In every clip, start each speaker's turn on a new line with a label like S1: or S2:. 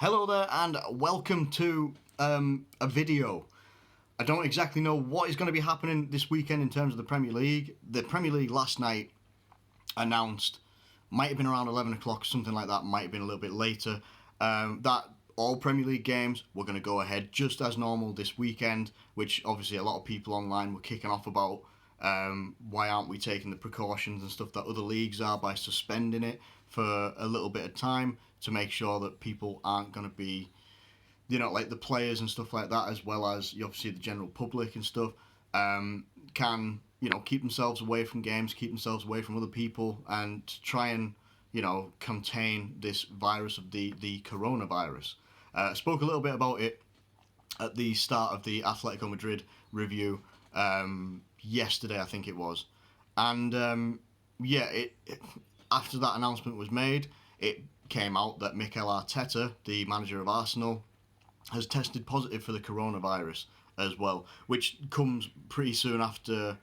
S1: Hello there and welcome to a video. I don't exactly know what is going to be happening this weekend in terms of the Premier League. The Premier League last night announced, might have been around 11 o'clock, something like that, might have been a little bit later, that all Premier League games were going to go ahead just as normal this weekend, which obviously a lot of people online were kicking off about. Why aren't we taking the precautions and stuff that other leagues are by suspending it for a little bit of time to make sure that people aren't going to be, like the players and stuff like that, as well as obviously the general public and stuff, can, keep themselves away from games, keep themselves away from other people, and try and, contain this virus of the coronavirus. I spoke a little bit about it at the start of the Atletico Madrid review yesterday, I think it was. And after that announcement was made, it came out that Mikel Arteta, the manager of Arsenal, has tested positive for the coronavirus as well, which comes pretty soon after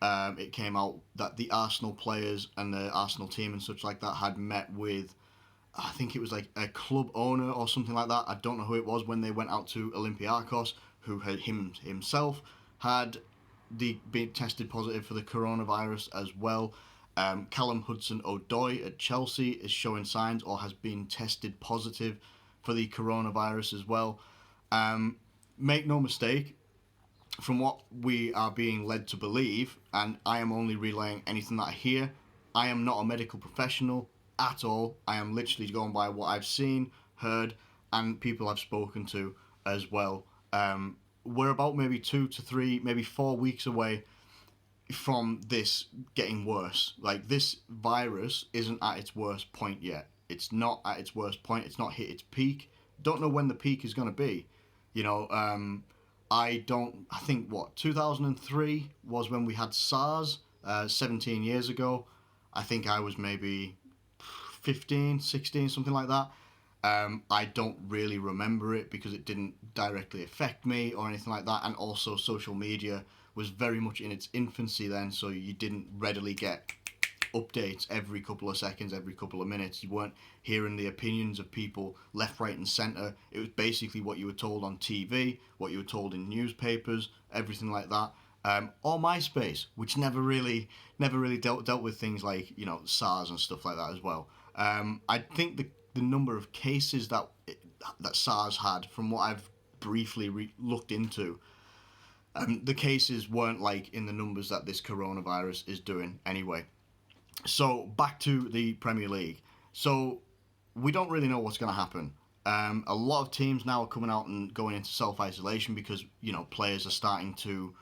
S1: it came out that the Arsenal players and the Arsenal team and such like that had met with, I think it was like a club owner or something like that. I don't know who it was when they went out to Olympiacos, who had himself had been tested positive for the coronavirus as well. Callum Hudson Odoi at Chelsea is showing signs or has been tested positive for the coronavirus as well. Make no mistake, from what we are being led to believe, and I am only relaying anything that I hear, I am not a medical professional at all. I am literally going by what I've seen, heard, and people I've spoken to as well. We're about maybe 2 to 3, maybe 4 weeks away from this getting worse. Like, this virus isn't at its worst point yet. It's not at its worst point. It's not hit its peak. Don't know when the peak is going to be. I think 2003 was when we had SARS, 17 years ago. I think I was maybe 15, 16, something like that. I don't really remember it because it didn't directly affect me or anything like that. And also social media was very much in its infancy then, so you didn't readily get updates every couple of seconds, every couple of minutes. You weren't hearing the opinions of people left, right and centre. It was basically what you were told on TV, what you were told in newspapers, everything like that. Or MySpace, which never really dealt with things like, SARS and stuff like that as well. I think the number of cases that SARS had, from what I've briefly looked into, the cases weren't like in the numbers that this coronavirus is doing anyway. So back to the Premier League. So we don't really know what's going to happen. A lot of teams now are coming out and going into self-isolation because, players are starting to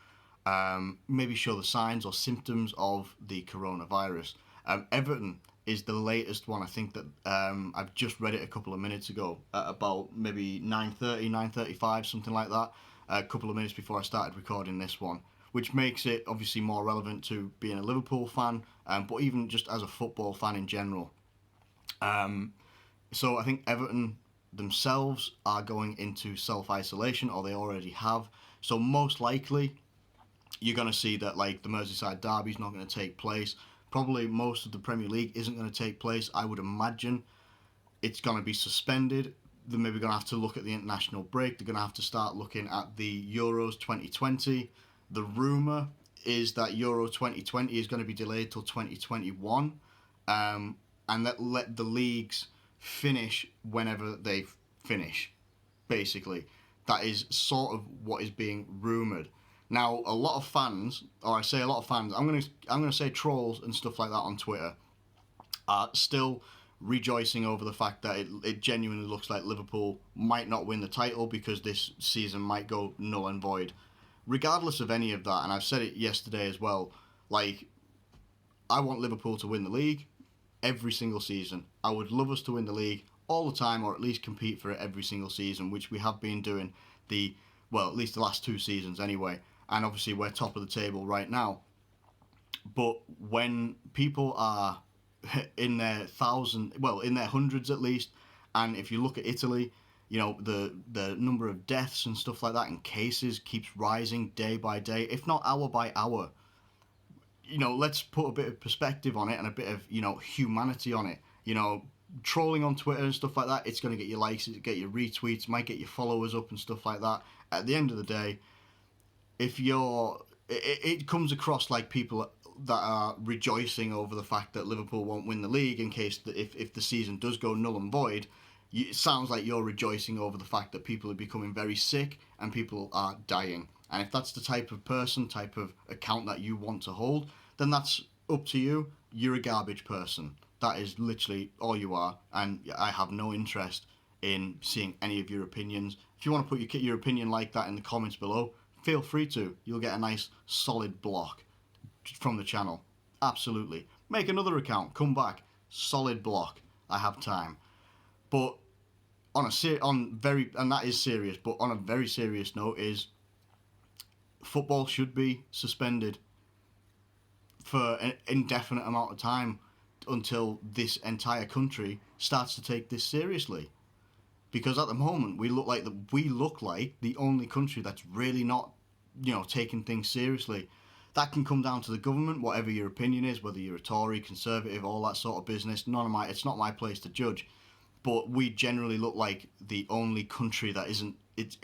S1: maybe show the signs or symptoms of the coronavirus. Everton is the latest one. I think that I've just read it a couple of minutes ago at about maybe 9:30, 9:35, something like that, a couple of minutes before I started recording this one, which makes it obviously more relevant to being a Liverpool fan, but even just as a football fan in general. So I think Everton themselves are going into self-isolation, or they already have. So most likely, you're going to see that like the Merseyside derby is not going to take place. Probably most of the Premier League isn't going to take place. I would imagine it's going to be suspended. They're maybe going to have to look at the international break. They're going to have to start looking at the Euros 2020. The rumour is that Euro 2020 is going to be delayed till 2021, and let the leagues finish whenever they finish, basically. That is sort of what is being rumoured. Now, a lot of fans, or I say a lot of fans, I'm gonna say trolls and stuff like that on Twitter, are still rejoicing over the fact that it genuinely looks like Liverpool might not win the title because this season might go null and void. Regardless of any of that, and I've said it yesterday as well, like, I want Liverpool to win the league every single season. I would love us to win the league all the time, or at least compete for it every single season, which we have been doing at least the last 2 seasons anyway. And obviously we're top of the table right now. But when people are in their hundreds at least, and if you look at Italy, the number of deaths and stuff like that and cases keeps rising day by day, if not hour by hour. Let's put a bit of perspective on it and a bit of, humanity on it. trolling on Twitter and stuff like that, it's going to get your likes, it get your retweets, might get your followers up and stuff like that. At the end of the day, if you're, it comes across like people that are rejoicing over the fact that Liverpool won't win the league in case if the season does go null and void. It sounds like you're rejoicing over the fact that people are becoming very sick and people are dying. And if that's the type of person, type of account that you want to hold, then that's up to you. You're a garbage person. That is literally all you are, and I have no interest in seeing any of your opinions. If you want to put your opinion like that in the comments below, feel free to. You'll get a nice solid block from the channel. Absolutely. Make another account, come back, solid block. I have time. But and that is serious, but on a very serious note is football should be suspended for an indefinite amount of time until this entire country starts to take this seriously. Because at the moment we look like the only country that's really not, taking things seriously. That can come down to the government, whatever your opinion is, whether you're a Tory, Conservative, all that sort of business. It's not my place to judge. But we generally look like the only country that isn't.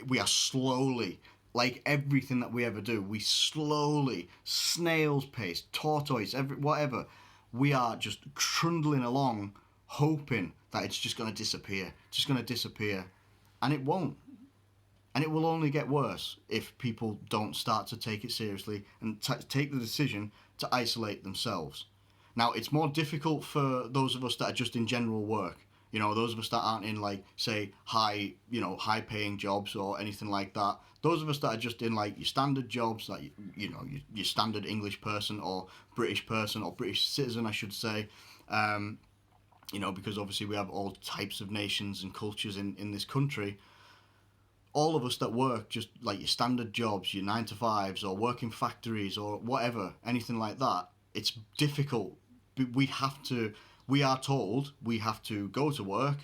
S1: We are slowly, like everything that we ever do, we slowly, snail's pace, tortoise, whatever, we are just trundling along, hoping that it's just going to disappear, and it won't. And it will only get worse if people don't start to take it seriously and take the decision to isolate themselves. Now, it's more difficult for those of us that are just in general work. Those of us that aren't in, like, say, high paying jobs or anything like that. Those of us that are just in, like, your standard jobs, like, your standard English person or British citizen, I should say. Because obviously we have all types of nations and cultures in this country. All of us that work just like your standard jobs, your 9 to 5s, or work in factories or whatever, anything like that, it's difficult. We are told we have to go to work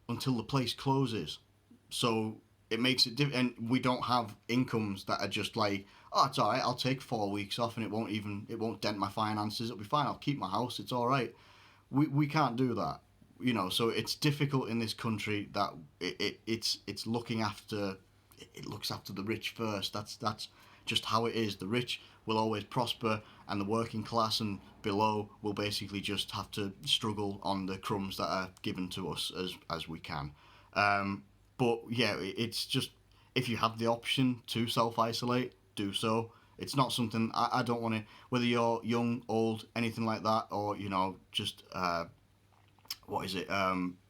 S1: until the place closes. So it makes it and we don't have incomes that are just like, oh, it's all right, I'll take 4 weeks off and it won't dent my finances, it'll be fine, I'll keep my house, it's all right. We can't do that. So it's difficult in this country that it's looking after. It looks after the rich first. That's just how it is. The rich will always prosper, and the working class and below will basically just have to struggle on the crumbs that are given to us as we can. But yeah, it's just, if you have the option to self-isolate, do so. It's not something I don't want to. Whether you're young, old, anything like that, or just what is it?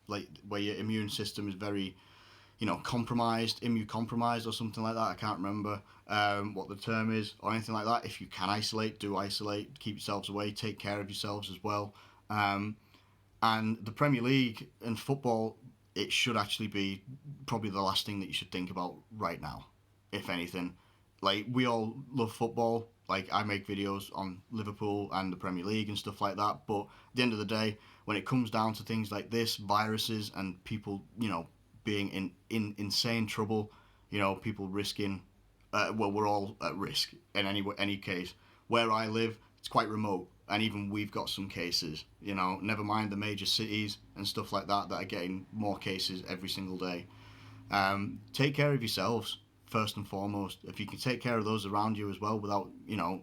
S1: Like where your immune system is very, immune compromised or something like that. I can't remember what the term is or anything like that. If you can isolate, do isolate. Keep yourselves away. Take care of yourselves as well. And the Premier League and football, it should actually be probably the last thing that you should think about right now, if anything. Like, we all love football. Like, I make videos on Liverpool and the Premier League and stuff like that. But at the end of the day, when it comes down to things like this, viruses and people, being in insane trouble, people risking, we're all at risk in any case. Where I live, it's quite remote, and even we've got some cases, never mind the major cities and stuff like that are getting more cases every single day. Take care of yourselves first and foremost. If you can take care of those around you as well without,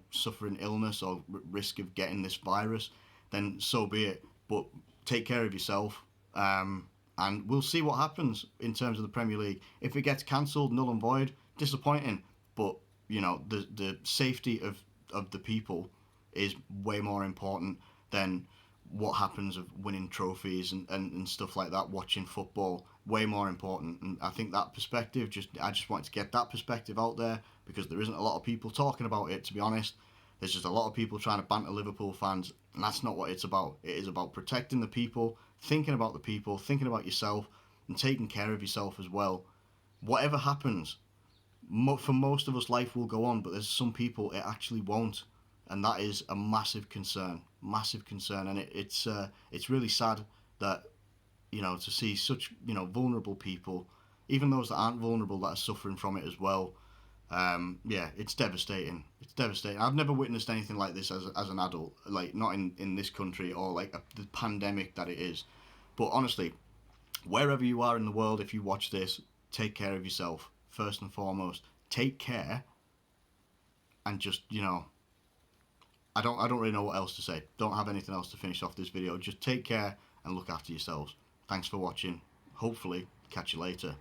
S1: suffering illness or risk of getting this virus, then so be it. But take care of yourself, and we'll see what happens in terms of the Premier League. If it gets cancelled, null and void, disappointing. But the safety of the people is way more important than what happens of winning trophies and stuff like that. Watching football, way more important. And I think that perspective, I just wanted to get that perspective out there, because there isn't a lot of people talking about it, to be honest. There's just a lot of people trying to banter Liverpool fans, and that's not what it's about. It is about protecting the people, thinking about the people, thinking about yourself, and taking care of yourself as well. Whatever happens, for most of us, life will go on, but there's some people it actually won't, and that is a massive concern. And it's really sad that, to see such, vulnerable people, even those that aren't vulnerable, that are suffering from it as well. It's devastating. I've never witnessed anything like this as an adult, like not in this country, or like the pandemic that it is. But honestly, wherever you are in the world, if you watch this, take care of yourself first and foremost. Take care, and just, I don't really know what else to say. Don't have anything else to finish off this video. Just take care and look after yourselves. Thanks for watching. Hopefully catch you later.